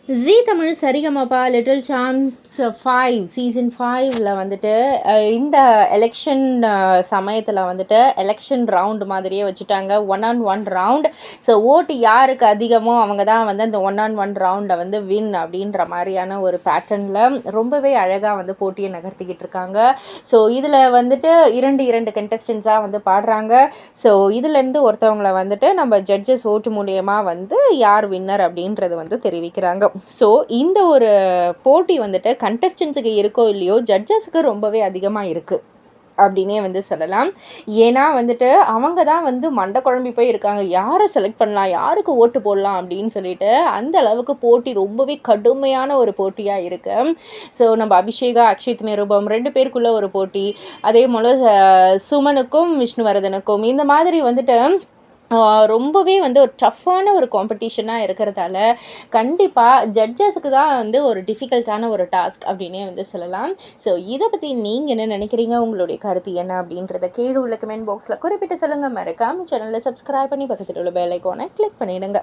ஜீ Tamil Sa Re Ga Ma Pa little சாம்ப்ஸ் 5 season 5ல் வந்துட்டு இந்த election சமயத்தில் வந்துட்டு எலெக்ஷன் ரவுண்டு மாதிரியே வச்சுட்டாங்க. 1-on-1 round. ஸோ ஓட்டு யாருக்கு அதிகமோ அவங்க தான் வந்து அந்த 1-on-1 ரவுண்டை வந்து வின் அப்படின்ற மாதிரியான ஒரு பேட்டர்னில் ரொம்பவே அழகாக வந்து போட்டியை நகர்த்திக்கிட்டு இருக்காங்க. ஸோ இதில் வந்துட்டு இரண்டு கண்டஸ்டன்ஸாக வந்து பாடுறாங்க. ஸோ இதுலேருந்து ஒருத்தவங்களை வந்துட்டு நம்ம ஜட்ஜஸ் ஓட்டு மூலியமாக வந்து யார் வின்னர் அப்படின்றது வந்து தெரிவிக்கிறாங்க. ஸோ இந்த ஒரு போட்டி வந்துட்டு கண்டஸ்டன்ஸுக்கு இருக்கோ இல்லையோ ஜட்ஜஸுக்கு ரொம்பவே அதிகமாக இருக்குது அப்படின்னே வந்து சொல்லலாம். ஏன்னா வந்துட்டு அவங்க தான் வந்து மண்டை குழம்பி போய் இருக்காங்க. யாரை செலக்ட் பண்ணலாம், யாருக்கு ஓட்டு போடலாம் அப்படின்னு சொல்லிட்டு அந்த அளவுக்கு போட்டி ரொம்பவே கடுமையான ஒரு போட்டியாக இருக்குது. ஸோ நம்ம அபிஷேகா, அக்ஷித் நிருபம் 2 பேருக்குள்ள ஒரு போட்டி, அதே போல் சுமனுக்கும் விஷ்ணுவர்தனுக்கும் இந்த மாதிரி வந்துட்டு ரொம்பவே வந்து ஒரு டஃப்பான ஒரு காம்படிஷனாக இருக்கிறதால கண்டிப்பாக ஜட்ஜஸுக்கு தான் வந்து ஒரு டிஃபிகல்ட்டான ஒரு டாஸ்க் அப்படின்னே வந்து சொல்லலாம். ஸோ இதை பற்றி நீங்கள் என்ன நினைக்கிறீங்க, உங்களுடைய கருத்து என்ன அப்படின்றத கீழே உள்ள கமெண்ட் பாக்ஸில் குறிப்பிட்டு சொல்லுங்கள். மறக்காம சேனலை சப்ஸ்கிரைப் பண்ணி பக்கத்தில் உள்ள பெல் ஐக்கானை கிளிக் பண்ணிவிடுங்க.